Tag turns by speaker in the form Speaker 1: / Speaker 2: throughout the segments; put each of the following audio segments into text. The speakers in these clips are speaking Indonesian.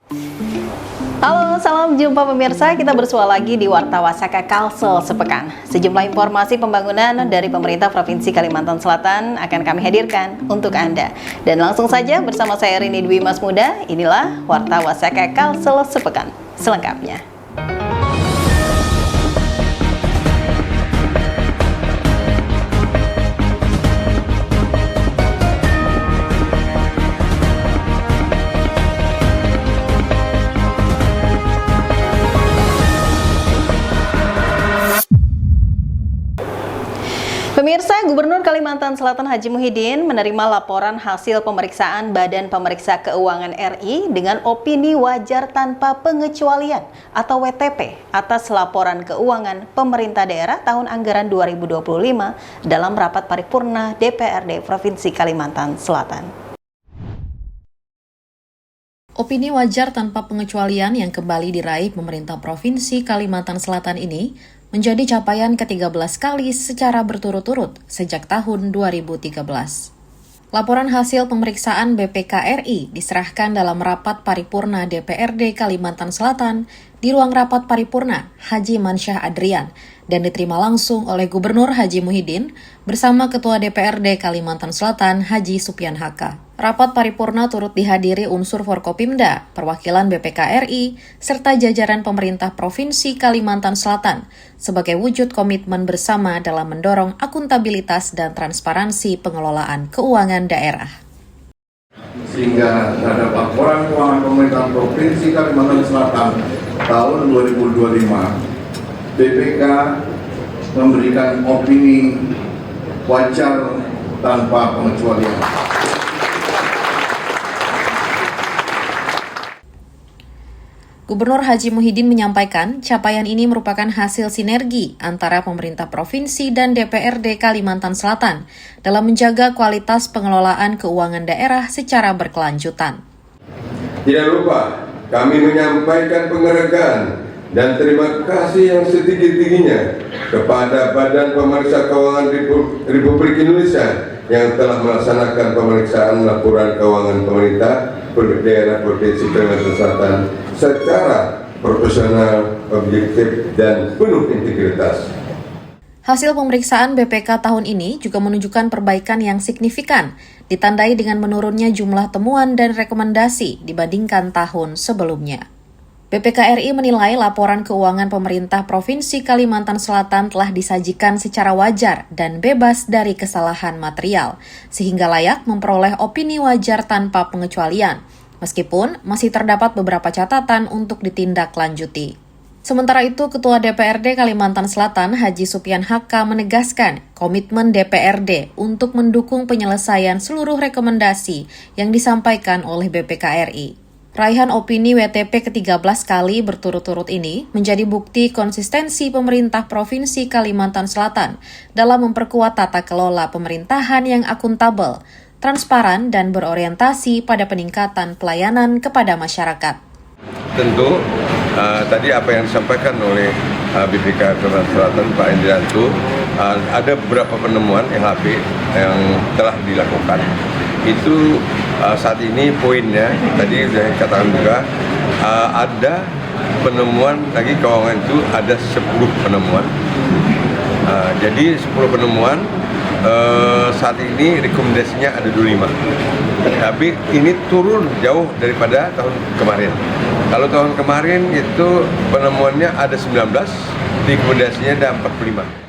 Speaker 1: Halo, salam jumpa pemirsa. Kita bersua lagi di Warta Wasaka Kalsel sepekan. Sejumlah informasi pembangunan dari pemerintah Provinsi Kalimantan Selatan akan kami hadirkan untuk Anda. Dan langsung saja bersama saya Rini Dwi Mas Muda, inilah Warta Wasaka Kalsel sepekan. Selengkapnya. Pemirsa, Gubernur Kalimantan Selatan Haji Muhyiddin menerima laporan hasil pemeriksaan Badan Pemeriksa Keuangan RI dengan opini wajar tanpa pengecualian atau WTP atas laporan keuangan pemerintah daerah tahun anggaran 2025 dalam rapat paripurna DPRD Provinsi Kalimantan Selatan.
Speaker 2: Opini wajar tanpa pengecualian yang kembali diraih pemerintah Provinsi Kalimantan Selatan ini menjadi capaian ke-13 kali secara berturut-turut sejak tahun 2013. Laporan hasil pemeriksaan BPK RI diserahkan dalam rapat paripurna DPRD Kalimantan Selatan di ruang rapat paripurna Haji Mansyah Adrian dan diterima langsung oleh Gubernur Haji Muhyiddin bersama Ketua DPRD Kalimantan Selatan Haji Supyan Haka. Rapat paripurna turut dihadiri unsur Forkopimda, perwakilan BPK RI, serta jajaran pemerintah Provinsi Kalimantan Selatan sebagai wujud komitmen bersama dalam mendorong akuntabilitas dan transparansi pengelolaan keuangan daerah.
Speaker 3: Sehingga terhadap laporan keuangan pemerintah Provinsi Kalimantan Selatan tahun 2025, BPK memberikan opini wajar tanpa pengecualian.
Speaker 2: Gubernur Haji Muhyiddin menyampaikan capaian ini merupakan hasil sinergi antara pemerintah provinsi dan DPRD Kalimantan Selatan dalam menjaga kualitas pengelolaan keuangan daerah secara berkelanjutan.
Speaker 4: Tidak lupa, kami menyampaikan penghargaan dan terima kasih yang setinggi-tingginya kepada Badan Pemeriksa Keuangan Republik Indonesia yang telah melaksanakan pemeriksaan laporan keuangan pemerintah daerah Provinsi Kalimantan Selatan secara profesional, objektif, dan penuh integritas.
Speaker 2: Hasil pemeriksaan BPK tahun ini juga menunjukkan perbaikan yang signifikan, ditandai dengan menurunnya jumlah temuan dan rekomendasi dibandingkan tahun sebelumnya. BPK RI menilai laporan keuangan pemerintah Provinsi Kalimantan Selatan telah disajikan secara wajar dan bebas dari kesalahan material, sehingga layak memperoleh opini wajar tanpa pengecualian, meskipun masih terdapat beberapa catatan untuk ditindaklanjuti. Sementara itu, Ketua DPRD Kalimantan Selatan Haji Supyan Haka menegaskan komitmen DPRD untuk mendukung penyelesaian seluruh rekomendasi yang disampaikan oleh BPK RI. Raihan opini WTP ke-13 kali berturut-turut ini menjadi bukti konsistensi pemerintah Provinsi Kalimantan Selatan dalam memperkuat tata kelola pemerintahan yang akuntabel, transparan, dan berorientasi pada peningkatan pelayanan kepada masyarakat.
Speaker 4: Tentu, tadi apa yang disampaikan oleh BPK Kalimantan Selatan Pak Indrianto, ada beberapa penemuan LHP yang telah dilakukan. Itu saat ini poinnya, tadi sudah dikatakan juga, ada penemuan lagi keuangan itu ada 10 penemuan. Jadi 10 penemuan, saat ini rekomendasinya ada 25. Tapi ini turun jauh daripada tahun kemarin. Kalau tahun kemarin itu penemuannya ada 19, rekomendasinya ada 45.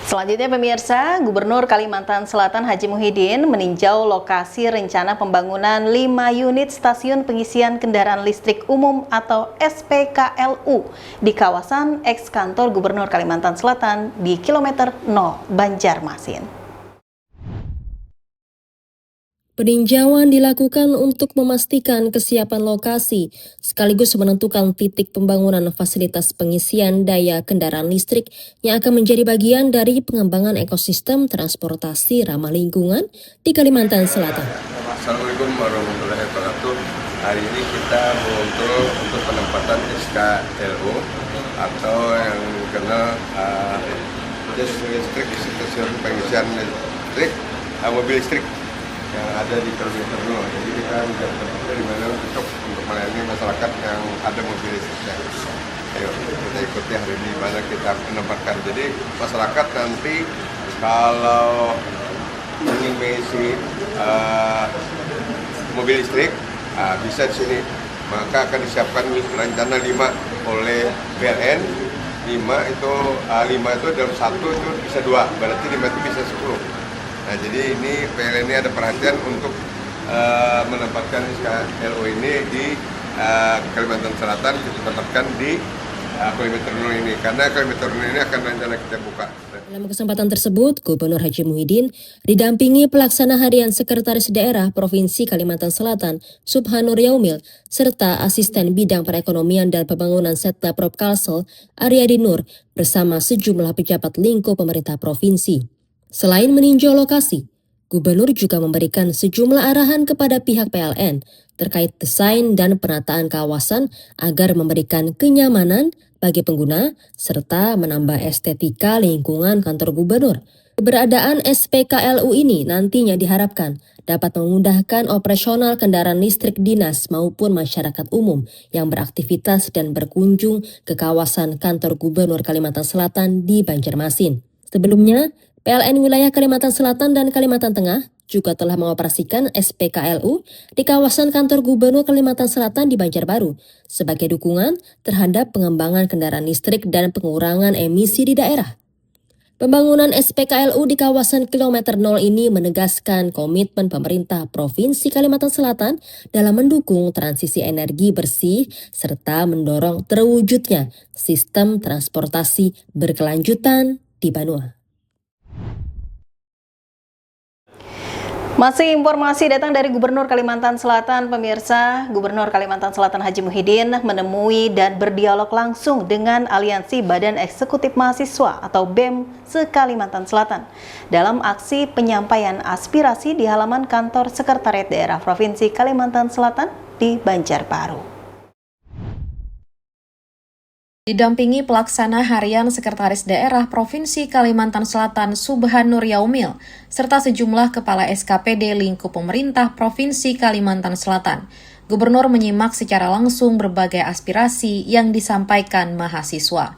Speaker 1: Selanjutnya pemirsa, Gubernur Kalimantan Selatan Haji Muhyiddin meninjau lokasi rencana pembangunan 5 unit stasiun pengisian kendaraan listrik umum atau SPKLU di kawasan eks-kantor Gubernur Kalimantan Selatan di kilometer 0 Banjarmasin.
Speaker 5: Peninjauan dilakukan untuk memastikan kesiapan lokasi, sekaligus menentukan titik pembangunan fasilitas pengisian daya kendaraan listrik yang akan menjadi bagian dari pengembangan ekosistem transportasi ramah lingkungan di Kalimantan Selatan.
Speaker 4: Assalamualaikum warahmatullahi wabarakatuh. Hari ini kita mengontrol untuk penempatan SKLU atau yang dikenal listrik, stasiun pengisian listrik, mobil listrik. yang ada di kilometer 0. Jadi kita menjadi tempat di mana cocok untuk melayani masyarakat yang ada mobil listriknya. Ayo kita ikuti hari ini di mana kita menempatkan. Jadi masyarakat nanti kalau ingin mengisi mobil listrik bisa di sini. Maka akan disiapkan rencana 5 oleh PLN. 5 itu dalam 1 itu bisa 2, berarti 5 itu bisa 10. Nah, jadi ini PLN ini ada perhatian untuk menempatkan LO ini di Kalimantan Selatan, kita tempatkan di kilometer 0 ini, karena kilometer 0 ini akan rencana kita buka.
Speaker 5: Dalam kesempatan tersebut, Gubernur Haji Muhyiddin didampingi Pelaksana Harian Sekretaris Daerah Provinsi Kalimantan Selatan, Subhanur Yaumil, serta Asisten Bidang Perekonomian dan Pembangunan Setnaprop Kalsel, Aryadi Nur, bersama sejumlah pejabat lingkup pemerintah provinsi. Selain meninjau lokasi, Gubernur juga memberikan sejumlah arahan kepada pihak PLN terkait desain dan penataan kawasan agar memberikan kenyamanan bagi pengguna serta menambah estetika lingkungan kantor gubernur. Keberadaan SPKLU ini nantinya diharapkan dapat memudahkan operasional kendaraan listrik dinas maupun masyarakat umum yang beraktivitas dan berkunjung ke kawasan kantor gubernur Kalimantan Selatan di Banjarmasin. Sebelumnya, PLN wilayah Kalimantan Selatan dan Kalimantan Tengah juga telah mengoperasikan SPKLU di kawasan kantor Gubernur Kalimantan Selatan di Banjarbaru sebagai dukungan terhadap pengembangan kendaraan listrik dan pengurangan emisi di daerah. Pembangunan SPKLU di kawasan kilometer 0 ini menegaskan komitmen pemerintah Provinsi Kalimantan Selatan dalam mendukung transisi energi bersih serta mendorong terwujudnya sistem transportasi berkelanjutan di Banua.
Speaker 1: Masih informasi datang dari Gubernur Kalimantan Selatan, pemirsa. Gubernur Kalimantan Selatan Haji Muhyiddin menemui dan berdialog langsung dengan Aliansi Badan Eksekutif Mahasiswa atau BEM se-Kalimantan Selatan dalam aksi penyampaian aspirasi di halaman kantor Sekretariat Daerah Provinsi Kalimantan Selatan di Banjarbaru.
Speaker 2: Didampingi Pelaksana Harian Sekretaris Daerah Provinsi Kalimantan Selatan Subhanur Yaumil, serta sejumlah Kepala SKPD lingkup pemerintah Provinsi Kalimantan Selatan, Gubernur menyimak secara langsung berbagai aspirasi yang disampaikan mahasiswa.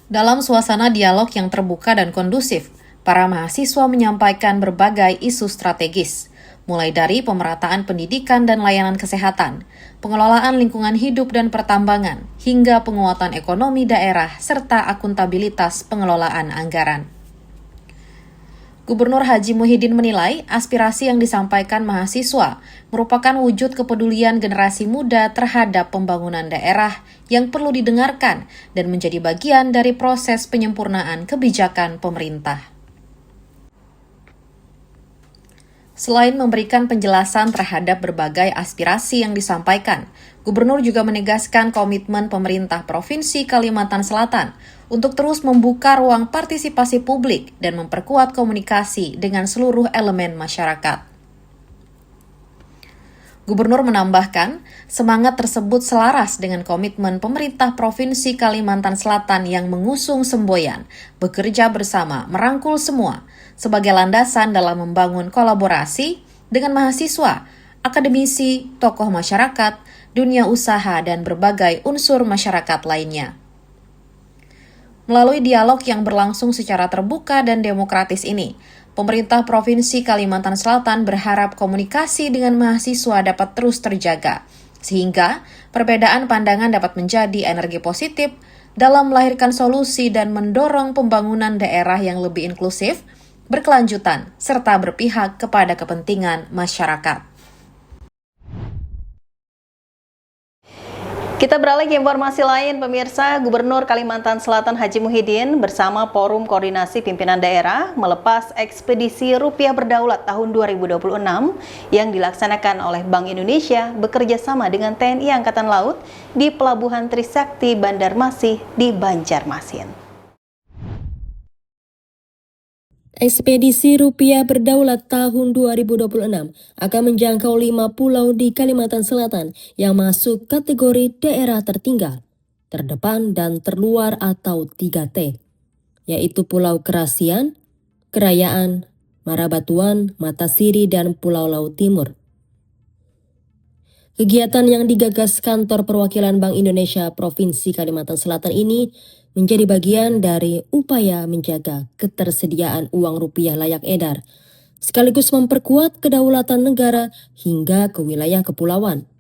Speaker 2: Dalam suasana dialog yang terbuka dan kondusif, para mahasiswa menyampaikan berbagai isu strategis, mulai dari pemerataan pendidikan dan layanan kesehatan, pengelolaan lingkungan hidup dan pertambangan, hingga penguatan ekonomi daerah serta akuntabilitas pengelolaan anggaran. Gubernur Haji Muhyiddin menilai aspirasi yang disampaikan mahasiswa merupakan wujud kepedulian generasi muda terhadap pembangunan daerah yang perlu didengarkan dan menjadi bagian dari proses penyempurnaan kebijakan pemerintah. Selain memberikan penjelasan terhadap berbagai aspirasi yang disampaikan, Gubernur juga menegaskan komitmen pemerintah Provinsi Kalimantan Selatan untuk terus membuka ruang partisipasi publik dan memperkuat komunikasi dengan seluruh elemen masyarakat. Gubernur menambahkan, semangat tersebut selaras dengan komitmen pemerintah Provinsi Kalimantan Selatan yang mengusung semboyan, bekerja bersama, merangkul semua, sebagai landasan dalam membangun kolaborasi dengan mahasiswa, akademisi, tokoh masyarakat, dunia usaha, dan berbagai unsur masyarakat lainnya. Melalui dialog yang berlangsung secara terbuka dan demokratis ini, pemerintah Provinsi Kalimantan Selatan berharap komunikasi dengan mahasiswa dapat terus terjaga, sehingga perbedaan pandangan dapat menjadi energi positif dalam melahirkan solusi dan mendorong pembangunan daerah yang lebih inklusif, berkelanjutan, serta berpihak kepada kepentingan masyarakat.
Speaker 1: Kita beralih ke informasi lain, pemirsa. Gubernur Kalimantan Selatan Haji Muhyiddin bersama Forum Koordinasi Pimpinan Daerah melepas ekspedisi Rupiah Berdaulat tahun 2026 yang dilaksanakan oleh Bank Indonesia bekerja sama dengan TNI Angkatan Laut di Pelabuhan Trisakti Banjarmasin di Banjarmasin.
Speaker 5: Ekspedisi Rupiah Berdaulat tahun 2026 akan menjangkau 5 pulau di Kalimantan Selatan yang masuk kategori daerah tertinggal, terdepan dan terluar atau 3T, yaitu Pulau Kerasian, Kerayaan, Marabatuan, Matasiri, dan Pulau Laut Timur. Kegiatan yang digagas Kantor Perwakilan Bank Indonesia Provinsi Kalimantan Selatan ini menjadi bagian dari upaya menjaga ketersediaan uang rupiah layak edar, sekaligus memperkuat kedaulatan negara hingga ke wilayah kepulauan.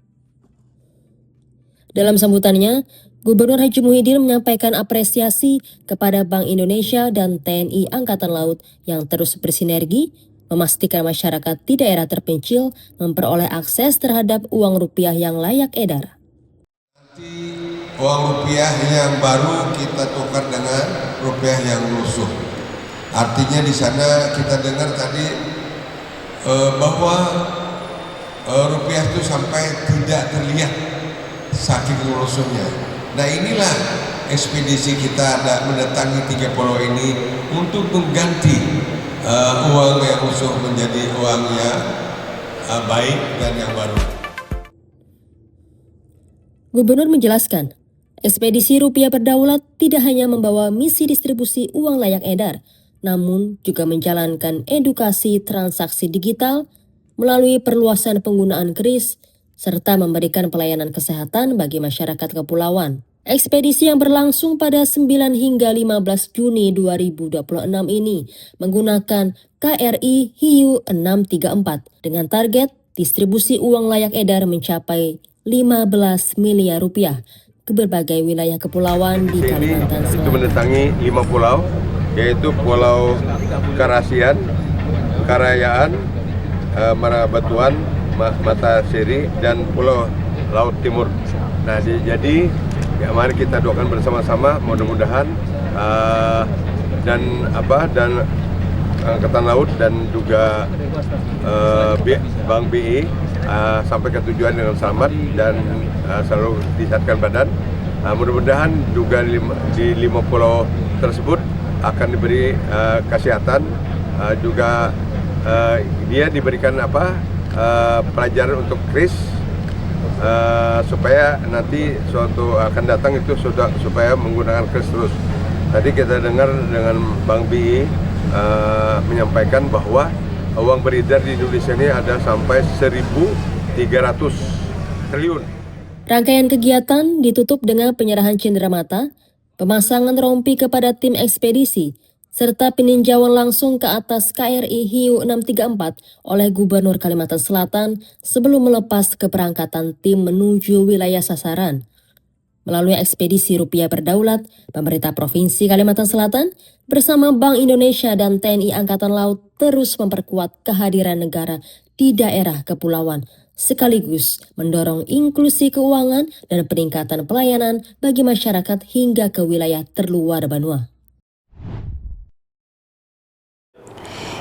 Speaker 5: Dalam sambutannya, Gubernur Haji Muhyiddin menyampaikan apresiasi kepada Bank Indonesia dan TNI Angkatan Laut yang terus bersinergi, memastikan masyarakat di daerah terpencil memperoleh akses terhadap uang rupiah yang layak edar.
Speaker 6: Uang rupiah yang baru kita tukar dengan rupiah yang lusuh. Artinya di sana kita dengar tadi bahwa rupiah itu sampai tidak terlihat saking lusuhnya. Nah inilah ekspedisi kita mendatangi 3 pulau ini untuk mengganti uang yang lusuh menjadi uang yang baik dan yang baru.
Speaker 5: Gubernur menjelaskan, ekspedisi rupiah berdaulat tidak hanya membawa misi distribusi uang layak edar, namun juga menjalankan edukasi transaksi digital melalui perluasan penggunaan KRIS, serta memberikan pelayanan kesehatan bagi masyarakat kepulauan. Ekspedisi yang berlangsung pada 9 hingga 15 Juni 2026 ini menggunakan KRI Hiu 634 dengan target distribusi uang layak edar mencapai 15 miliar rupiah ke berbagai wilayah kepulauan di Kalimantan Selatan.
Speaker 4: Itu mendatangi 5 pulau, yaitu Pulau Karasian, Karayaan, Marabatuan, Matasiri, dan Pulau Laut Timur. Nah, jadi ya, mari kita doakan bersama-sama, mudah-mudahan dan Angkatan Laut dan juga Bank BI sampai ke tujuan dengan selamat dan selalu disehatkan badan. Mudah-mudahan juga di 5 pulau tersebut akan diberi kesehatan, juga dia diberikan pelajaran untuk KRIS, supaya nanti suatu akan datang itu supaya menggunakan KRIS terus. Tadi kita dengar dengan Bank BI menyampaikan bahwa uang beredar di Indonesia ini ada sampai 1.300 triliun.
Speaker 5: Rangkaian kegiatan ditutup dengan penyerahan cenderamata, pemasangan rompi kepada tim ekspedisi, serta peninjauan langsung ke atas KRI Hiu 634 oleh Gubernur Kalimantan Selatan sebelum melepas keberangkatan tim menuju wilayah sasaran. Melalui ekspedisi rupiah berdaulat, pemerintah Provinsi Kalimantan Selatan bersama Bank Indonesia dan TNI Angkatan Laut terus memperkuat kehadiran negara di daerah kepulauan, sekaligus mendorong inklusi keuangan dan peningkatan pelayanan bagi masyarakat hingga ke wilayah terluar benua.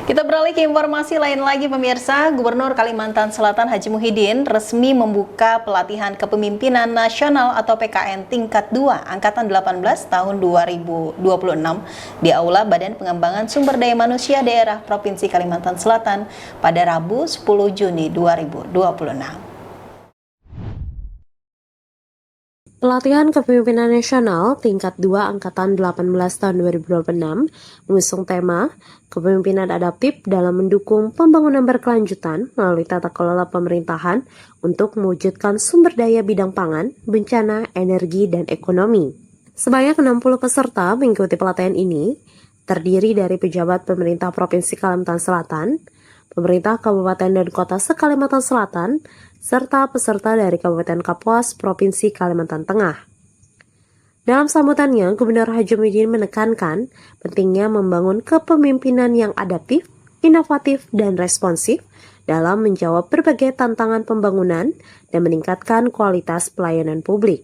Speaker 1: Kita beralih ke informasi lain lagi pemirsa. Gubernur Kalimantan Selatan Haji Muhyiddin resmi membuka pelatihan kepemimpinan nasional atau PKN tingkat 2 angkatan 18 tahun 2026 di Aula Badan Pengembangan Sumber Daya Manusia Daerah Provinsi Kalimantan Selatan pada Rabu 10 Juni 2026.
Speaker 7: Pelatihan Kepemimpinan Nasional tingkat 2 Angkatan 18 tahun 2026 mengusung tema Kepemimpinan Adaptif dalam mendukung pembangunan berkelanjutan melalui tata kelola pemerintahan untuk mewujudkan sumber daya bidang pangan, bencana, energi, dan ekonomi. Sebanyak 60 peserta mengikuti pelatihan ini, terdiri dari pejabat pemerintah Provinsi Kalimantan Selatan, pemerintah Kabupaten dan Kota se-Kalimantan Selatan, serta peserta dari Kabupaten Kapuas, Provinsi Kalimantan Tengah. Dalam sambutannya, Gubernur Haji Muhyiddin menekankan pentingnya membangun kepemimpinan yang adaptif, inovatif, dan responsif dalam menjawab berbagai tantangan pembangunan dan meningkatkan kualitas pelayanan publik.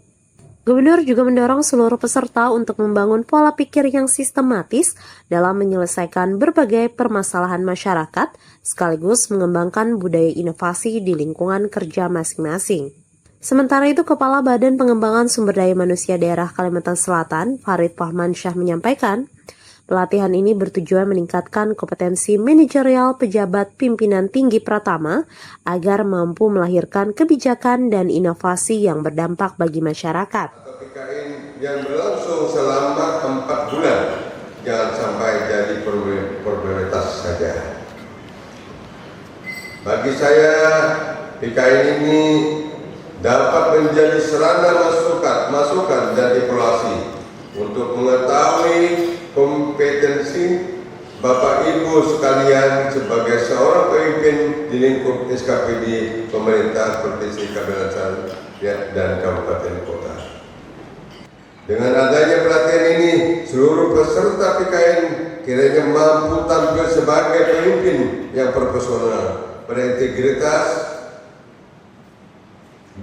Speaker 7: Gubernur juga mendorong seluruh peserta untuk membangun pola pikir yang sistematis dalam menyelesaikan berbagai permasalahan masyarakat, sekaligus mengembangkan budaya inovasi di lingkungan kerja masing-masing. Sementara itu, Kepala Badan Pengembangan Sumber Daya Manusia Daerah Kalimantan Selatan, Farid Fahmansyah menyampaikan, pelatihan ini bertujuan meningkatkan kompetensi manajerial pejabat pimpinan tinggi Pratama agar mampu melahirkan kebijakan dan inovasi yang berdampak bagi masyarakat.
Speaker 6: PKN yang berlangsung selama 4 bulan, jangan sampai jadi prioritas saja. Bagi saya, PKN ini dapat menjadi sarana masukan dan evaluasi untuk mengetahui kompetensi Bapak Ibu sekalian sebagai seorang pemimpin di lingkup SKPD pemerintah Provinsi Kalimantan dan Kabupaten Kota. Dengan adanya pelatihan ini, seluruh peserta PKN kiranya mampu tampil sebagai pemimpin yang profesional, berintegritas,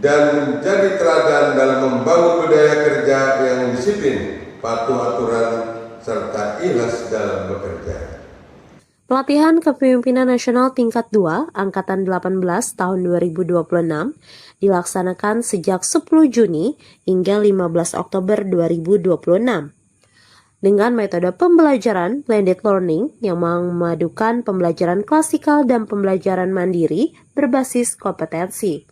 Speaker 6: dan menjadi teladan dalam membangun budaya kerja yang disiplin, patuh aturan, serta ikhlas dalam bekerja.
Speaker 7: Pelatihan Kepemimpinan Nasional Tingkat 2 Angkatan 18 tahun 2026 dilaksanakan sejak 10 Juni hingga 15 Oktober 2026. Dengan metode pembelajaran blended learning yang memadukan pembelajaran klasikal dan pembelajaran mandiri berbasis kompetensi.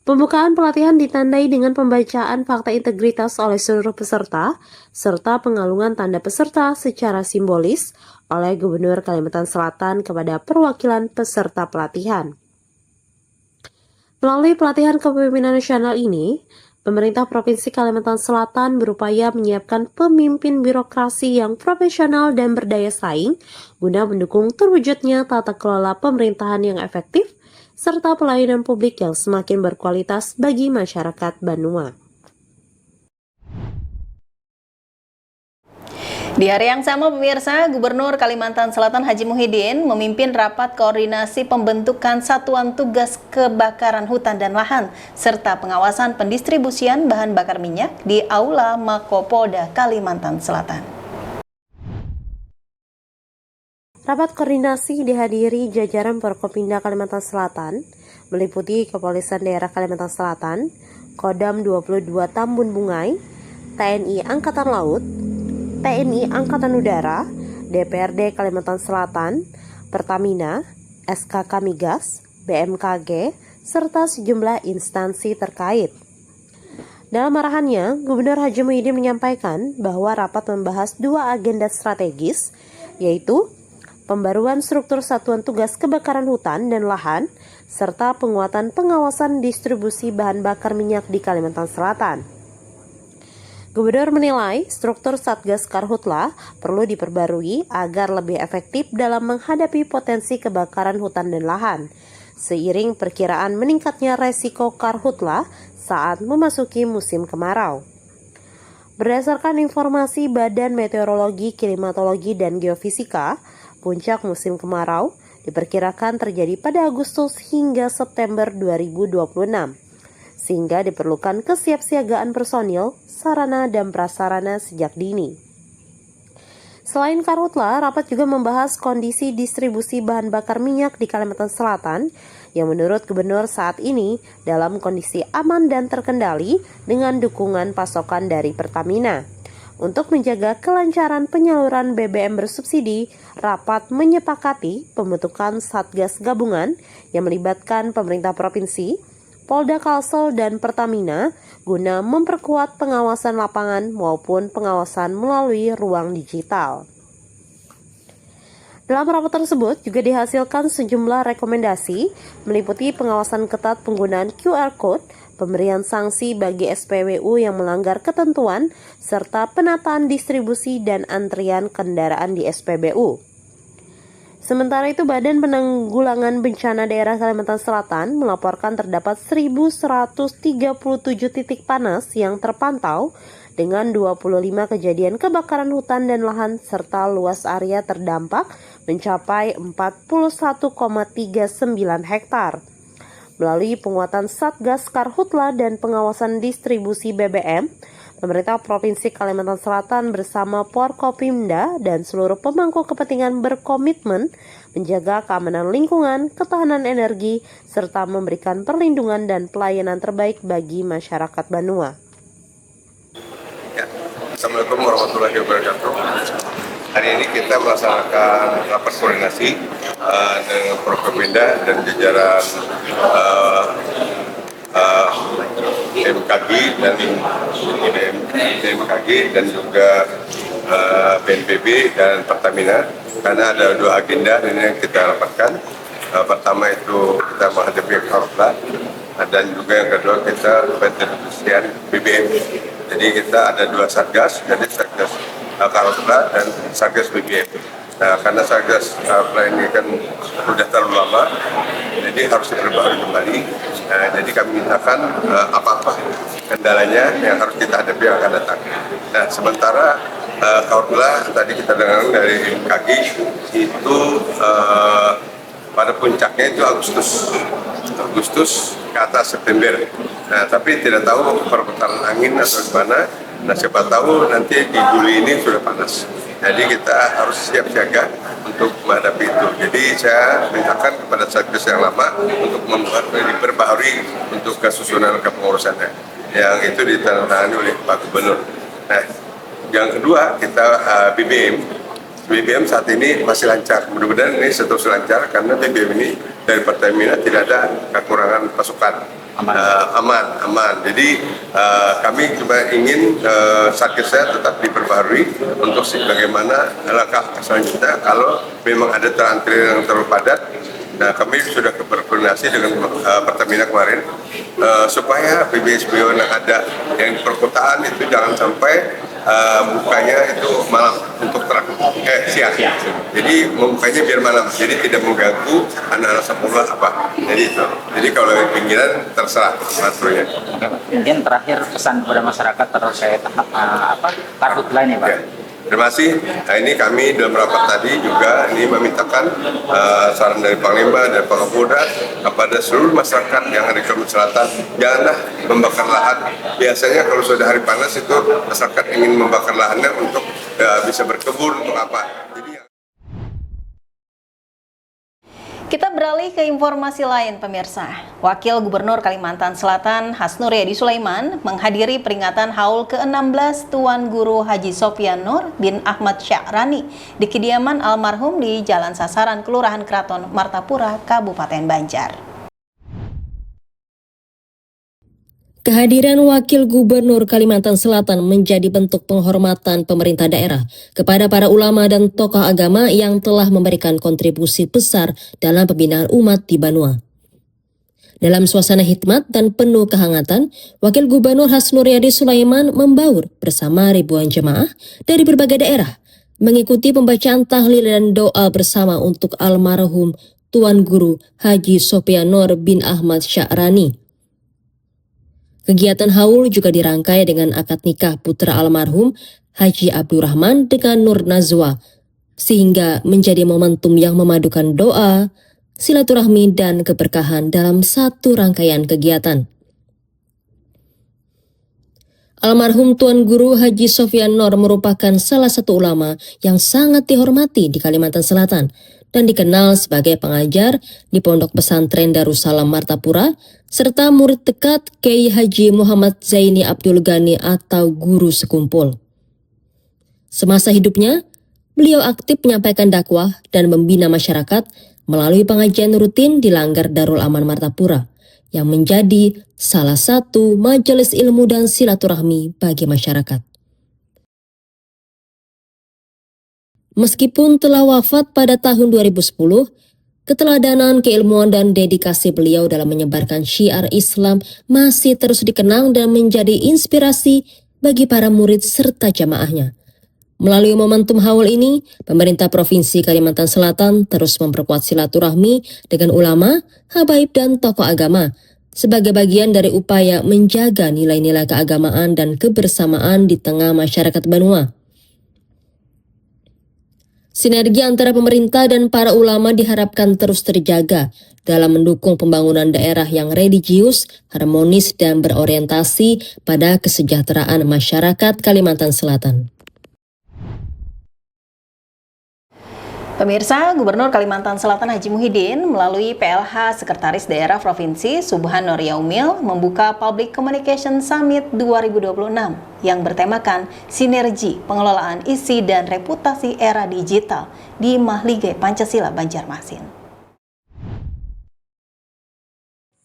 Speaker 7: Pembukaan pelatihan ditandai dengan pembacaan fakta integritas oleh seluruh peserta, serta pengalungan tanda peserta secara simbolis oleh Gubernur Kalimantan Selatan kepada perwakilan peserta pelatihan. Melalui pelatihan Kepemimpinan Nasional ini, pemerintah Provinsi Kalimantan Selatan berupaya menyiapkan pemimpin birokrasi yang profesional dan berdaya saing guna mendukung terwujudnya tata kelola pemerintahan yang efektif serta pelayanan publik yang semakin berkualitas bagi masyarakat Banua.
Speaker 1: Di hari yang sama, pemirsa, Gubernur Kalimantan Selatan Haji Muhyiddin memimpin rapat koordinasi pembentukan Satuan Tugas Kebakaran Hutan dan Lahan serta pengawasan pendistribusian bahan bakar minyak di Aula Makopolda Kalimantan Selatan.
Speaker 7: Rapat koordinasi dihadiri jajaran Forkopimda Kalimantan Selatan, meliputi Kepolisian Daerah Kalimantan Selatan, Kodam 22 Tambun Bungai, TNI Angkatan Laut, TNI Angkatan Udara, DPRD Kalimantan Selatan, Pertamina, SKK Migas, BMKG, serta sejumlah instansi terkait. Dalam arahannya, Gubernur Haji Muhyiddin menyampaikan bahwa rapat membahas dua agenda strategis, yaitu pembaruan struktur Satuan Tugas Kebakaran Hutan dan Lahan, serta penguatan pengawasan distribusi bahan bakar minyak di Kalimantan Selatan. Gubernur menilai struktur Satgas Karhutla perlu diperbarui agar lebih efektif dalam menghadapi potensi kebakaran hutan dan lahan, seiring perkiraan meningkatnya resiko karhutla saat memasuki musim kemarau. Berdasarkan informasi Badan Meteorologi, Klimatologi, dan Geofisika, puncak musim kemarau diperkirakan terjadi pada Agustus hingga September 2026, sehingga diperlukan kesiapsiagaan personil, sarana, dan prasarana sejak dini. Selain karhutla, rapat juga membahas kondisi distribusi bahan bakar minyak di Kalimantan Selatan yang menurut Gubernur saat ini dalam kondisi aman dan terkendali dengan dukungan pasokan dari Pertamina. Untuk menjaga kelancaran penyaluran BBM bersubsidi, rapat menyepakati pembentukan Satgas Gabungan yang melibatkan pemerintah provinsi, Polda Kalsel, dan Pertamina guna memperkuat pengawasan lapangan maupun pengawasan melalui ruang digital. Dalam rapat tersebut juga dihasilkan sejumlah rekomendasi meliputi pengawasan ketat penggunaan QR Code, pemberian sanksi bagi SPWU yang melanggar ketentuan, serta penataan distribusi dan antrian kendaraan di SPBU. Sementara itu, Badan Penanggulangan Bencana Daerah Kalimantan Selatan melaporkan terdapat 1.137 titik panas yang terpantau dengan 25 kejadian kebakaran hutan dan lahan serta luas area terdampak mencapai 41,39 hektar. Melalui penguatan Satgas Karhutla dan pengawasan distribusi BBM, pemerintah Provinsi Kalimantan Selatan bersama Forkopimda dan seluruh pemangku kepentingan berkomitmen menjaga keamanan lingkungan, ketahanan energi, serta memberikan perlindungan dan pelayanan terbaik bagi masyarakat Banua.
Speaker 4: Ya, Assalamualaikum warahmatullahi wabarakatuh. Hari ini kita melaksanakan rapat koordinasi dengan Forkopimda dan jajaran BMKG dan juga BNPB dan Pertamina, karena ada dua agenda ini yang kita rapatkan. Pertama itu kita menghadapi Karhutla, dan juga yang kedua kita pendistribusian BBM. Jadi kita ada 2 satgas, jadi satgas Karhutla dan satgas BBM. Nah, karena satgas Karhutla ini kan sudah terlalu lama, jadi harus diperbarui kembali. Nah, jadi kami mintakan apa-apa kendalanya yang harus kita hadapi yang akan datang. Nah, sementara Karhutla tadi kita dengar dari BMKG itu pada puncaknya itu Agustus ke atas September. Nah, tapi tidak tahu perputaran angin atau gimana. Nah, siapa tahu nanti di Juli ini sudah panas. Jadi kita harus siap siaga untuk menghadapi itu. Jadi saya mintakan kepada Satgas yang lama untuk diperbaharui untuk kesusunan kepengurusannya. Yang itu ditandatangani oleh Pak Gubernur. Nah, yang kedua kita BBM saat ini masih lancar. Mudah-mudahan ini seterusnya lancar karena BBM ini dari Pertamina tidak ada kekurangan pasokan. Aman. Jadi kami cuma ingin satgasnya tetap diperbarui untuk bagaimana langkah selanjutnya kalau memang ada antrian yang terlalu padat. Nah, kami sudah berkoordinasi dengan Pertamina kemarin supaya BBSBO yang ada yang di perkotaan itu jangan sampai bukanya itu malam untuk siang. Jadi membukanya biar malam, jadi tidak mengganggu anak-anak sekolah apa. Jadi kalau pinggiran terserah maturnya.
Speaker 8: Mungkin terakhir pesan kepada masyarakat terkait Karhutla ini, Pak.
Speaker 4: Ya. Terima kasih. Nah, ini kami dalam rapat tadi juga ini memintakan saran dari Panglima dan Pak Kapolda kepada seluruh masyarakat yang ada di Kalimantan Selatan, janganlah membakar lahan. Biasanya kalau sudah hari panas itu masyarakat ingin membakar lahannya untuk bisa berkebun untuk apa.
Speaker 1: Kita beralih ke informasi lain, pemirsa. Wakil Gubernur Kalimantan Selatan Hasnur Yadi Sulaiman menghadiri peringatan haul ke-16 Tuan Guru Haji Sofyan Nur bin Ahmad Sya'rani di kediaman almarhum di Jalan Sasaran, Kelurahan Kraton, Martapura, Kabupaten Banjar.
Speaker 5: Kehadiran Wakil Gubernur Kalimantan Selatan menjadi bentuk penghormatan pemerintah daerah kepada para ulama dan tokoh agama yang telah memberikan kontribusi besar dalam pembinaan umat di Banua. Dalam suasana hikmat dan penuh kehangatan, Wakil Gubernur Hasnur Yadi Sulaiman membaur bersama ribuan jemaah dari berbagai daerah mengikuti pembacaan tahlil dan doa bersama untuk almarhum Tuan Guru Haji Sofyan Nur bin Ahmad Sya'rani. Kegiatan haul juga dirangkai dengan akad nikah putra almarhum Haji Abdurrahman dengan Nur Nazwa, sehingga menjadi momentum yang memadukan doa, silaturahmi, dan keberkahan dalam satu rangkaian kegiatan. Almarhum Tuan Guru Haji Sofyan Nur merupakan salah satu ulama yang sangat dihormati di Kalimantan Selatan dan dikenal sebagai pengajar di Pondok Pesantren Darussalam Martapura, serta murid dekat Kiai Haji Muhammad Zaini Abdul Ghani atau Guru Sekumpul. Semasa hidupnya, beliau aktif menyampaikan dakwah dan membina masyarakat melalui pengajian rutin di Langgar Darul Aman Martapura, yang menjadi salah satu majelis ilmu dan silaturahmi bagi masyarakat. Meskipun telah wafat pada tahun 2010, keteladanan, keilmuan, dan dedikasi beliau dalam menyebarkan syiar Islam masih terus dikenang dan menjadi inspirasi bagi para murid serta jamaahnya. Melalui momentum haul ini, pemerintah Provinsi Kalimantan Selatan terus memperkuat silaturahmi dengan ulama, habaib, dan tokoh agama sebagai bagian dari upaya menjaga nilai-nilai keagamaan dan kebersamaan di tengah masyarakat Banua. Sinergi antara pemerintah dan para ulama diharapkan terus terjaga dalam mendukung pembangunan daerah yang religius, harmonis, dan berorientasi pada kesejahteraan masyarakat Kalimantan Selatan.
Speaker 1: Pemirsa, Gubernur Kalimantan Selatan Haji Muhyiddin melalui PLH Sekretaris Daerah Provinsi Subhanur Yaumil membuka Public Communication Summit 2026 yang bertemakan Sinergi Pengelolaan Isi dan Reputasi Era Digital di Mahligai Pancasila Banjarmasin.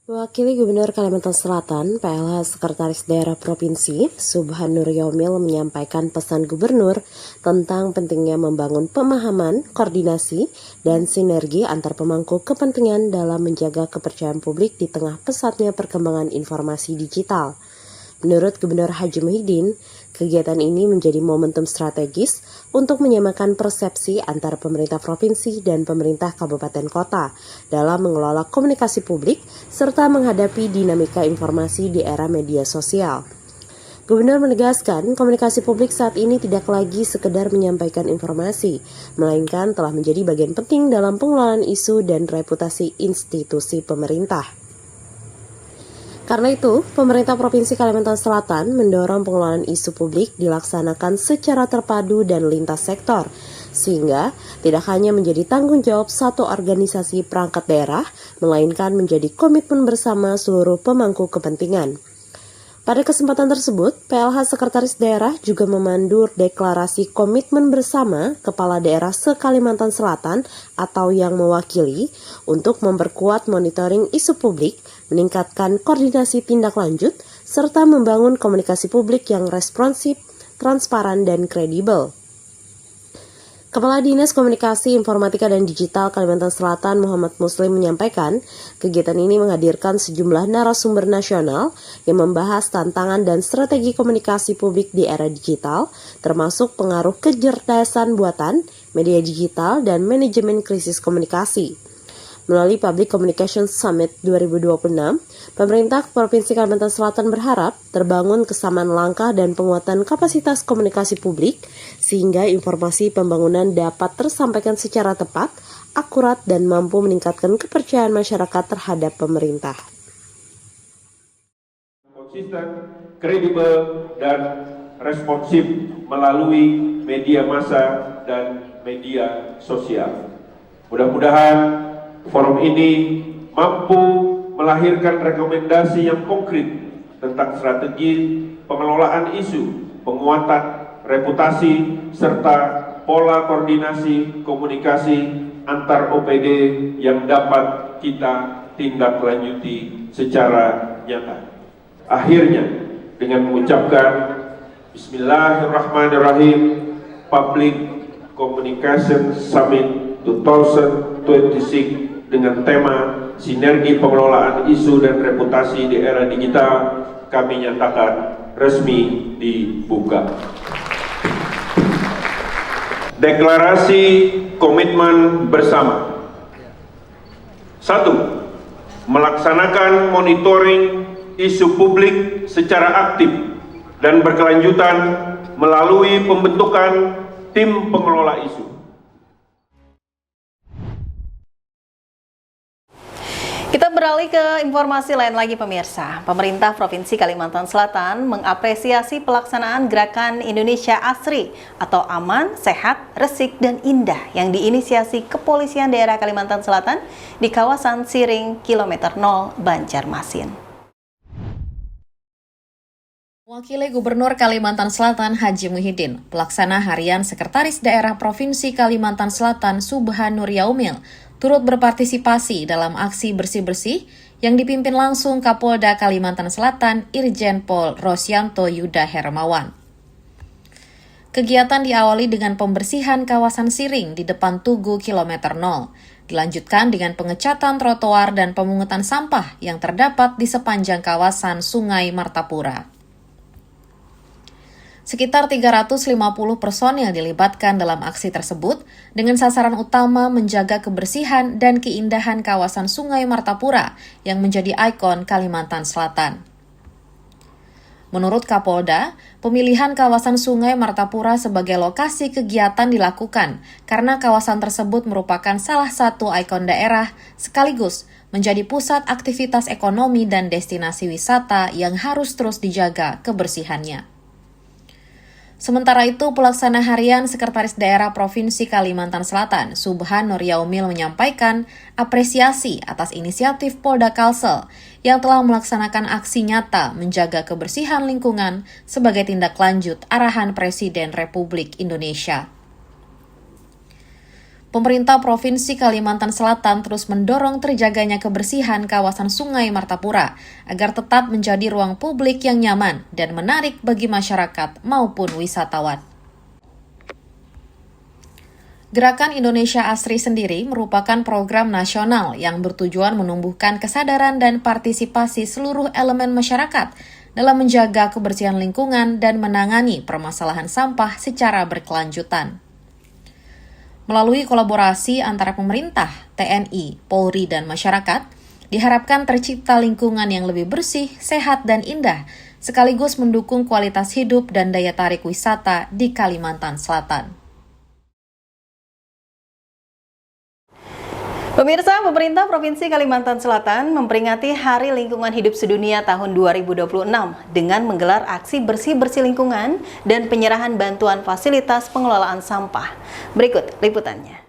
Speaker 7: Mewakili Gubernur Kalimantan Selatan, PLH Sekretaris Daerah Provinsi, Subhan Nur Yaumil menyampaikan pesan Gubernur tentang pentingnya membangun pemahaman, koordinasi, dan sinergi antar pemangku kepentingan dalam menjaga kepercayaan publik di tengah pesatnya perkembangan informasi digital. Menurut Gubernur Haji Muhyiddin, kegiatan ini menjadi momentum strategis untuk menyamakan persepsi antara pemerintah provinsi dan pemerintah kabupaten kota dalam mengelola komunikasi publik serta menghadapi dinamika informasi di era media sosial. Gubernur menegaskan komunikasi publik saat ini tidak lagi sekedar menyampaikan informasi, melainkan telah menjadi bagian penting dalam pengelolaan isu dan reputasi institusi pemerintah. Karena itu, pemerintah Provinsi Kalimantan Selatan mendorong pengelolaan isu publik dilaksanakan secara terpadu dan lintas sektor, sehingga tidak hanya menjadi tanggung jawab satu organisasi perangkat daerah, melainkan menjadi komitmen bersama seluruh pemangku kepentingan. Pada kesempatan tersebut, PLH Sekretaris Daerah juga memandu deklarasi komitmen bersama Kepala Daerah se-Kalimantan Selatan atau yang mewakili untuk memperkuat monitoring isu publik, meningkatkan koordinasi tindak lanjut, serta membangun komunikasi publik yang responsif, transparan, dan kredibel. Kepala Dinas Komunikasi, Informatika, dan Digital Kalimantan Selatan Muhammad Muslim menyampaikan, kegiatan ini menghadirkan sejumlah narasumber nasional yang membahas tantangan dan strategi komunikasi publik di era digital, termasuk pengaruh kecerdasan buatan, media digital, dan manajemen krisis komunikasi. Melalui Public Communication Summit 2026, pemerintah Provinsi Kalimantan Selatan berharap terbangun kesamaan langkah dan penguatan kapasitas komunikasi publik sehingga informasi pembangunan dapat tersampaikan secara tepat, akurat, dan mampu meningkatkan kepercayaan masyarakat terhadap pemerintah.
Speaker 9: Konsisten, kredibel, dan responsif melalui media massa dan media sosial. Mudah-mudahan forum ini mampu melahirkan rekomendasi yang konkret tentang strategi pengelolaan isu, penguatan reputasi, serta pola koordinasi komunikasi antar OPD yang dapat kita tindak lanjuti secara nyata. Akhirnya, dengan mengucapkan Bismillahirrahmanirrahim, Public Communication Summit 2026 dengan tema Sinergi Pengelolaan Isu dan Reputasi di Era Digital, kami nyatakan resmi dibuka. Deklarasi komitmen bersama. 1. Melaksanakan monitoring isu publik secara aktif dan berkelanjutan melalui pembentukan tim pengelola isu.
Speaker 1: Kita beralih ke informasi lain lagi pemirsa. Pemerintah Provinsi Kalimantan Selatan mengapresiasi pelaksanaan Gerakan Indonesia Asri atau Aman, Sehat, Resik, dan Indah yang diinisiasi Kepolisian Daerah Kalimantan Selatan di kawasan Siring, Kilometer 0, Banjarmasin.
Speaker 2: Wakil Gubernur Kalimantan Selatan Haji Muhyiddin, pelaksana harian Sekretaris Daerah Provinsi Kalimantan Selatan Subhan Nur Yaumil, turut berpartisipasi dalam aksi bersih-bersih yang dipimpin langsung Kapolda Kalimantan Selatan Irjen Pol Rosyanto Yuda Hermawan. Kegiatan diawali dengan pembersihan kawasan Siring di depan Tugu Kilometer 0, dilanjutkan dengan pengecatan trotoar dan pemungutan sampah yang terdapat di sepanjang kawasan Sungai Martapura. Sekitar 350 personil dilibatkan dalam aksi tersebut dengan sasaran utama menjaga kebersihan dan keindahan kawasan Sungai Martapura yang menjadi ikon Kalimantan Selatan. Menurut Kapolda, pemilihan kawasan Sungai Martapura sebagai lokasi kegiatan dilakukan karena kawasan tersebut merupakan salah satu ikon daerah sekaligus menjadi pusat aktivitas ekonomi dan destinasi wisata yang harus terus dijaga kebersihannya. Sementara itu, pelaksana harian Sekretaris Daerah Provinsi Kalimantan Selatan, Subhan Nur Yaumil menyampaikan apresiasi atas inisiatif Polda Kalsel yang telah melaksanakan aksi nyata menjaga kebersihan lingkungan sebagai tindak lanjut arahan Presiden Republik Indonesia. Pemerintah Provinsi Kalimantan Selatan terus mendorong terjaganya kebersihan kawasan Sungai Martapura agar tetap menjadi ruang publik yang nyaman dan menarik bagi masyarakat maupun wisatawan. Gerakan Indonesia Asri sendiri merupakan program nasional yang bertujuan menumbuhkan kesadaran dan partisipasi seluruh elemen masyarakat dalam menjaga kebersihan lingkungan dan menangani permasalahan sampah secara berkelanjutan. Melalui kolaborasi antara pemerintah, TNI, Polri, dan masyarakat, diharapkan tercipta lingkungan yang lebih bersih, sehat, dan indah, sekaligus mendukung kualitas hidup dan daya tarik wisata di Kalimantan Selatan.
Speaker 1: Pemirsa, pemerintah Provinsi Kalimantan Selatan memperingati Hari Lingkungan Hidup Sedunia tahun 2026 dengan menggelar aksi bersih-bersih lingkungan dan penyerahan bantuan fasilitas pengelolaan sampah. Berikut liputannya.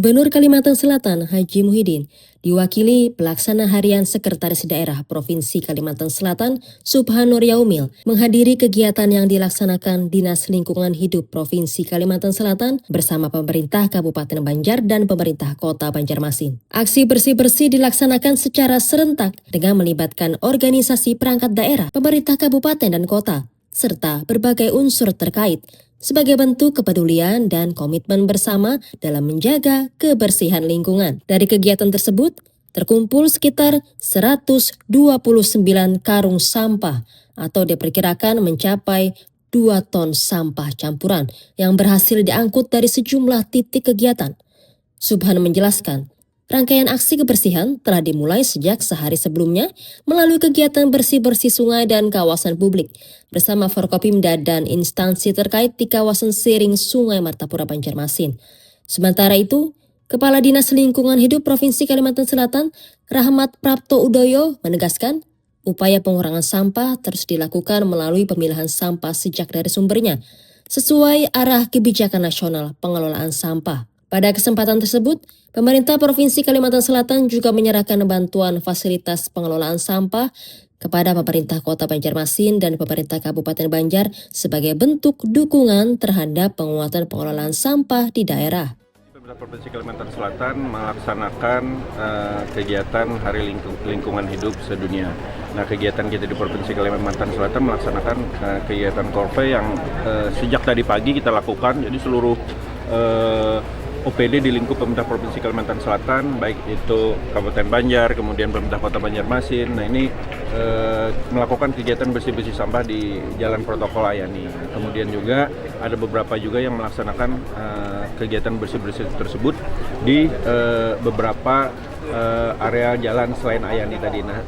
Speaker 5: Gubernur Kalimantan Selatan Haji Muhyiddin diwakili Pelaksana Harian Sekretaris Daerah Provinsi Kalimantan Selatan Subhanur Yaumil menghadiri kegiatan yang dilaksanakan Dinas Lingkungan Hidup Provinsi Kalimantan Selatan bersama pemerintah Kabupaten Banjar dan pemerintah Kota Banjarmasin. Aksi bersih-bersih dilaksanakan secara serentak dengan melibatkan organisasi perangkat daerah, pemerintah kabupaten dan kota, serta berbagai unsur terkait sebagai bentuk kepedulian dan komitmen bersama dalam menjaga kebersihan lingkungan. Dari kegiatan tersebut, terkumpul sekitar 129 karung sampah atau diperkirakan mencapai 2 ton sampah campuran yang berhasil diangkut dari sejumlah titik kegiatan. Subhan menjelaskan, rangkaian aksi kebersihan telah dimulai sejak sehari sebelumnya melalui kegiatan bersih-bersih sungai dan kawasan publik bersama Forkopimda dan instansi terkait di kawasan Siring Sungai Martapura Banjarmasin. Sementara itu, Kepala Dinas Lingkungan Hidup Provinsi Kalimantan Selatan, Rahmat Prapto Udoyo, menegaskan upaya pengurangan sampah terus dilakukan melalui pemilahan sampah sejak dari sumbernya, sesuai arah kebijakan nasional pengelolaan sampah. Pada kesempatan tersebut, pemerintah Provinsi Kalimantan Selatan juga menyerahkan bantuan fasilitas pengelolaan sampah kepada pemerintah Kota Banjarmasin dan pemerintah Kabupaten Banjar sebagai bentuk dukungan terhadap penguatan pengelolaan sampah di daerah.
Speaker 10: Pemerintah Provinsi Kalimantan Selatan melaksanakan kegiatan Hari Lingkungan Hidup Sedunia. Nah, kegiatan kita di Provinsi Kalimantan Selatan melaksanakan kegiatan Korve yang sejak tadi pagi kita lakukan. Jadi seluruh OPD di lingkup pemerintah Provinsi Kalimantan Selatan, baik itu Kabupaten Banjar, kemudian pemerintah Kota Banjarmasin. Nah, ini melakukan kegiatan bersih-bersih sampah di Jalan Protokol Ayani. Kemudian juga ada beberapa juga yang melaksanakan kegiatan bersih-bersih tersebut di beberapa area jalan selain Ayani tadi. Nah,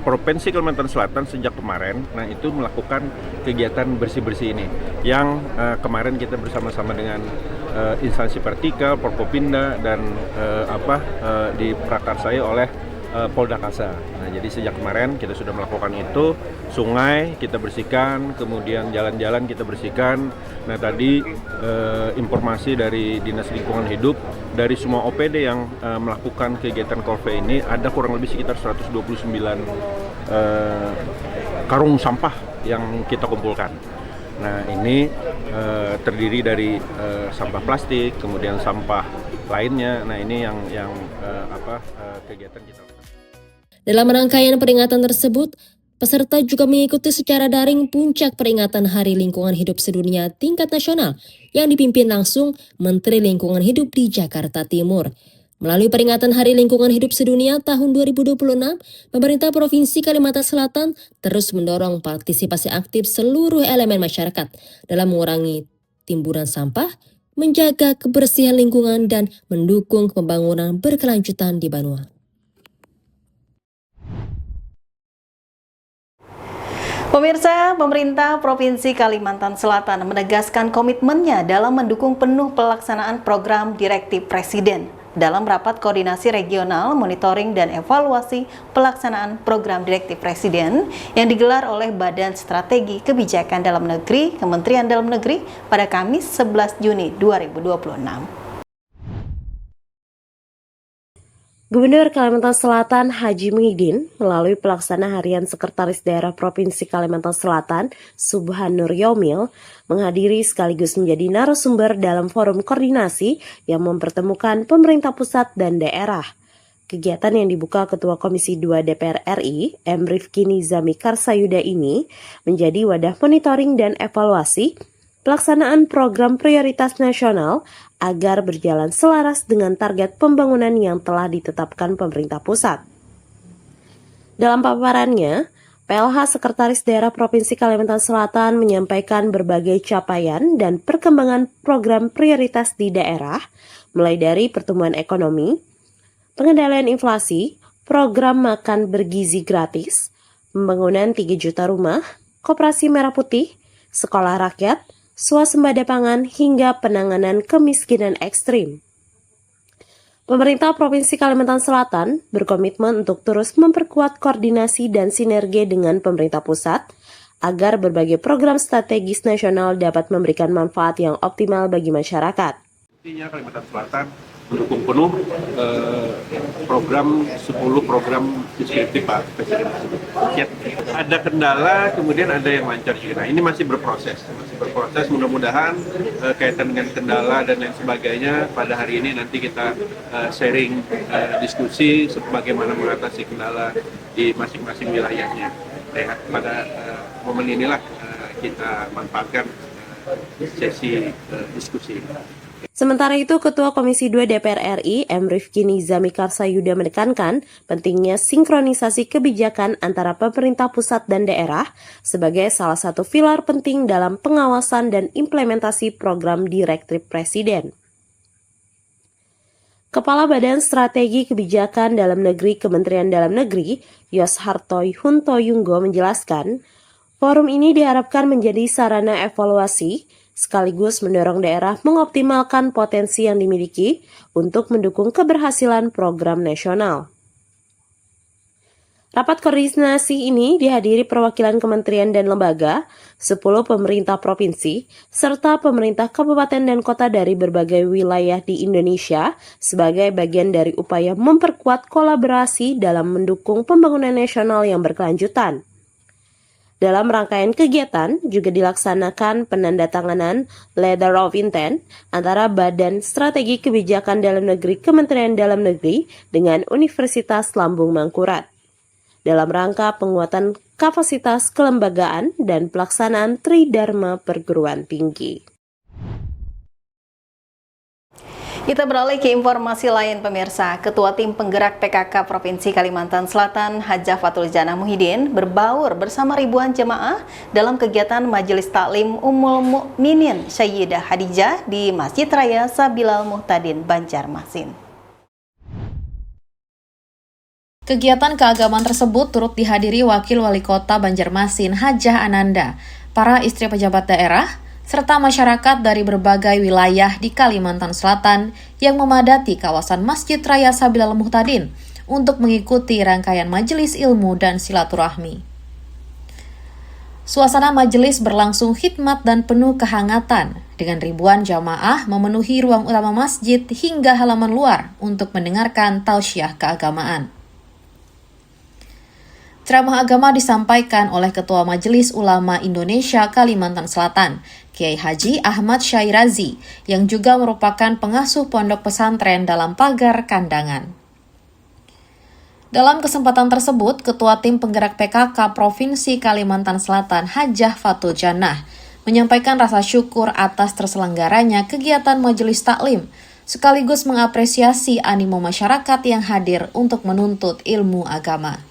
Speaker 10: Provinsi Kalimantan Selatan sejak kemarin, nah itu melakukan kegiatan bersih-bersih ini, yang kemarin kita bersama-sama dengan instansi vertikal, Forkopimda dan diprakarsai oleh Polda Kalsel. Nah, jadi sejak kemarin kita sudah melakukan itu, sungai kita bersihkan, kemudian jalan-jalan kita bersihkan. Nah, tadi informasi dari Dinas Lingkungan Hidup dari semua OPD yang melakukan kegiatan Korve ini ada kurang lebih sekitar 129 karung sampah yang kita kumpulkan. Nah, ini terdiri dari sampah plastik, kemudian sampah lainnya. Nah, ini yang kegiatan kita.
Speaker 5: Dalam rangkaian peringatan tersebut, peserta juga mengikuti secara daring puncak peringatan Hari Lingkungan Hidup Sedunia tingkat nasional yang dipimpin langsung Menteri Lingkungan Hidup di Jakarta Timur. Melalui peringatan Hari Lingkungan Hidup Sedunia tahun 2026, pemerintah Provinsi Kalimantan Selatan terus mendorong partisipasi aktif seluruh elemen masyarakat dalam mengurangi timbunan sampah, menjaga kebersihan lingkungan, dan mendukung pembangunan berkelanjutan di Banua.
Speaker 1: Pemirsa, pemerintah Provinsi Kalimantan Selatan menegaskan komitmennya dalam mendukung penuh pelaksanaan program Direktif Presiden dalam rapat koordinasi regional, monitoring dan evaluasi pelaksanaan program Direktif Presiden yang digelar oleh Badan Strategi Kebijakan Dalam Negeri, Kementerian Dalam Negeri pada Kamis 11 Juni 2026.
Speaker 7: Gubernur Kalimantan Selatan Haji Muhyiddin melalui pelaksana harian Sekretaris Daerah Provinsi Kalimantan Selatan Subhanur Yomil menghadiri sekaligus menjadi narasumber dalam forum koordinasi yang mempertemukan pemerintah pusat dan daerah. Kegiatan yang dibuka Ketua Komisi 2 DPR RI, M. Rifki Nizami Karsayuda ini menjadi wadah monitoring dan evaluasi pelaksanaan program prioritas nasional agar berjalan selaras dengan target pembangunan yang telah ditetapkan pemerintah pusat. Dalam paparannya, PLH Sekretaris Daerah Provinsi Kalimantan Selatan menyampaikan berbagai capaian dan perkembangan program prioritas di daerah, mulai dari pertumbuhan ekonomi, pengendalian inflasi, program makan bergizi gratis, pembangunan 3 juta rumah, koperasi merah putih, sekolah rakyat, swasembada pangan, hingga penanganan kemiskinan ekstrim. Pemerintah Provinsi Kalimantan Selatan berkomitmen untuk terus memperkuat koordinasi dan sinergi dengan pemerintah pusat agar berbagai program strategis nasional dapat memberikan manfaat yang optimal bagi masyarakat.
Speaker 10: Intinya Kalimantan Selatan mendukung penuh program 10 program deskriptif Pak Presiden. Ada kendala, kemudian ada yang lancar juga. Nah, ini masih berproses. Mudah-mudahan kaitan dengan kendala dan lain sebagainya pada hari ini nanti kita sharing diskusi bagaimana mengatasi kendala di masing-masing wilayahnya. Pada momen inilah kita manfaatkan sesi diskusi ini.
Speaker 7: Sementara itu, Ketua Komisi 2 DPR RI, M. Rifki Nizami Karsayuda menekankan pentingnya sinkronisasi kebijakan antara pemerintah pusat dan daerah sebagai salah satu pilar penting dalam pengawasan dan implementasi program direktif Presiden. Kepala Badan Strategi Kebijakan Dalam Negeri Kementerian Dalam Negeri, Yos Hartoy Huntoyunggo menjelaskan, forum ini diharapkan menjadi sarana evaluasi sekaligus mendorong daerah mengoptimalkan potensi yang dimiliki untuk mendukung keberhasilan program nasional. Rapat koordinasi ini dihadiri perwakilan kementerian dan lembaga, 10 pemerintah provinsi, serta pemerintah kabupaten dan kota dari berbagai wilayah di Indonesia sebagai bagian dari upaya memperkuat kolaborasi dalam mendukung pembangunan nasional yang berkelanjutan. Dalam rangkaian kegiatan juga dilaksanakan penandatanganan Letter of Intent antara Badan Strategi Kebijakan Dalam Negeri Kementerian Dalam Negeri dengan Universitas Lambung Mangkurat dalam rangka penguatan kapasitas kelembagaan dan pelaksanaan Tridharma Perguruan Tinggi.
Speaker 1: Kita beralih ke informasi lain pemirsa. Ketua Tim Penggerak PKK Provinsi Kalimantan Selatan, Hajah Fatul Janah Muhyiddin berbaur bersama ribuan jemaah dalam kegiatan Majelis Taklim Ummul Mukminin Sayyidah Khadijah di Masjid Raya Sabilal Muhtadin, Banjarmasin.
Speaker 2: Kegiatan keagamaan tersebut turut dihadiri Wakil Wali Kota Banjarmasin Hajah Ananda, para istri pejabat daerah, serta masyarakat dari berbagai wilayah di Kalimantan Selatan yang memadati kawasan Masjid Raya Sabilal Muhtadin untuk mengikuti rangkaian majelis ilmu dan silaturahmi. Suasana majelis berlangsung khidmat dan penuh kehangatan, dengan ribuan jamaah memenuhi ruang utama masjid hingga halaman luar untuk mendengarkan tausiah keagamaan. Ceramah agama disampaikan oleh Ketua Majelis Ulama Indonesia Kalimantan Selatan, Kiai Haji Ahmad Syairazi, yang juga merupakan pengasuh pondok pesantren dalam pagar kandangan. Dalam kesempatan tersebut, Ketua Tim Penggerak PKK Provinsi Kalimantan Selatan, Hajah Fatul Janah, menyampaikan rasa syukur atas terselenggaranya kegiatan Majelis Taklim, sekaligus mengapresiasi animo masyarakat yang hadir untuk menuntut ilmu agama.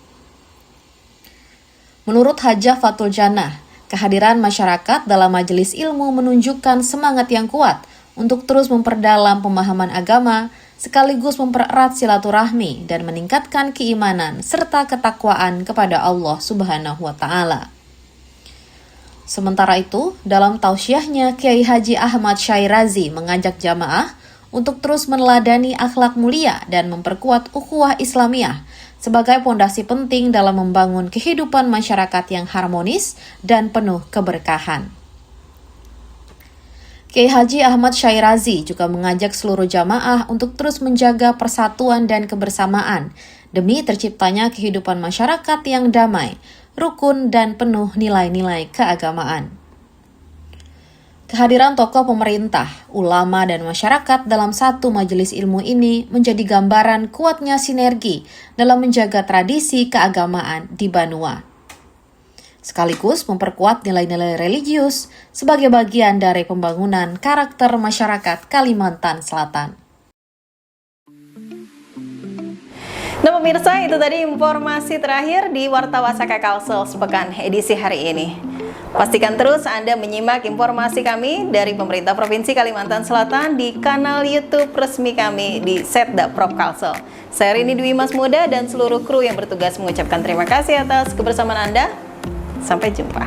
Speaker 2: Menurut Hajah Fatul Janah, kehadiran masyarakat dalam majelis ilmu menunjukkan semangat yang kuat untuk terus memperdalam pemahaman agama, sekaligus mempererat silaturahmi dan meningkatkan keimanan serta ketakwaan kepada Allah Subhanahu wa Ta'ala. Sementara itu, dalam tausiahnya, Kiai Haji Ahmad Syairazi mengajak jamaah untuk terus meneladani akhlak mulia dan memperkuat ukhuwah Islamiyah sebagai pondasi penting dalam membangun kehidupan masyarakat yang harmonis dan penuh keberkahan. Kiai Haji Ahmad Syairazi juga mengajak seluruh jamaah untuk terus menjaga persatuan dan kebersamaan demi terciptanya kehidupan masyarakat yang damai, rukun, dan penuh nilai-nilai keagamaan. Kehadiran tokoh pemerintah, ulama, dan masyarakat dalam satu majelis ilmu ini menjadi gambaran kuatnya sinergi dalam menjaga tradisi keagamaan di Banua, sekaligus memperkuat nilai-nilai religius sebagai bagian dari pembangunan karakter masyarakat Kalimantan Selatan.
Speaker 1: Nah pemirsa, itu tadi informasi terakhir di Warta Wasaka Kalsel sepekan edisi hari ini. Pastikan terus Anda menyimak informasi kami dari pemerintah Provinsi Kalimantan Selatan di kanal YouTube resmi kami di Setda Prop Kalsel. Saya Rini Dwi Mas Muda dan seluruh kru yang bertugas mengucapkan terima kasih atas kebersamaan Anda. Sampai jumpa.